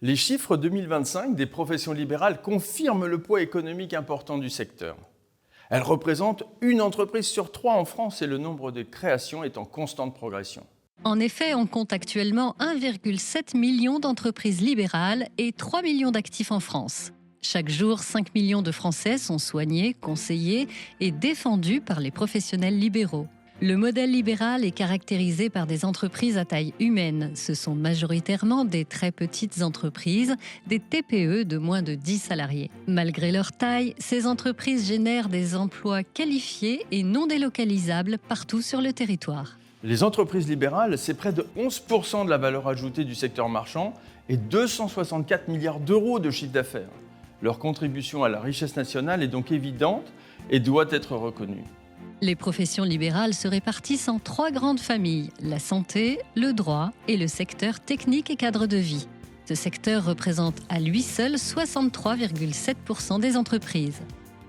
Les chiffres 2025 des professions libérales confirment le poids économique important du secteur. Elles représentent une entreprise sur 3 en France et le nombre de créations est en constante progression. En effet, on compte actuellement 1,7 million d'entreprises libérales et 3 millions d'actifs en France. Chaque jour, 5 millions de Français sont soignés, conseillés et défendus par les professionnels libéraux. Le modèle libéral est caractérisé par des entreprises à taille humaine. Ce sont majoritairement des très petites entreprises, des TPE de moins de 10 salariés. Malgré leur taille, ces entreprises génèrent des emplois qualifiés et non délocalisables partout sur le territoire. Les entreprises libérales, c'est près de 11% de la valeur ajoutée du secteur marchand et 264 milliards d'euros de chiffre d'affaires. Leur contribution à la richesse nationale est donc évidente et doit être reconnue. Les professions libérales se répartissent en 3 grandes familles, la santé, le droit et le secteur technique et cadre de vie. Ce secteur représente à lui seul 63,7% des entreprises.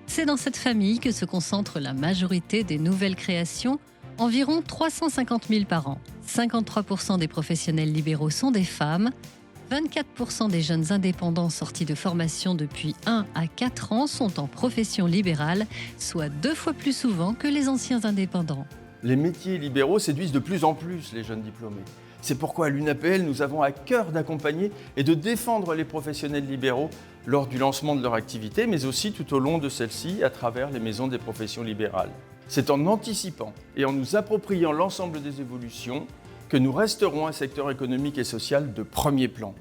C'est dans cette famille que se concentre la majorité des nouvelles créations, environ 350 000 par an. 53% des professionnels libéraux sont des femmes. 24% des jeunes indépendants sortis de formation depuis 1 à 4 ans sont en profession libérale, soit 2 fois plus souvent que les anciens indépendants. Les métiers libéraux séduisent de plus en plus les jeunes diplômés. C'est pourquoi à l'UNAPL, nous avons à cœur d'accompagner et de défendre les professionnels libéraux lors du lancement de leur activité, mais aussi tout au long de celle-ci à travers les maisons des professions libérales. C'est en anticipant et en nous appropriant l'ensemble des évolutions que nous resterons un secteur économique et social de premier plan.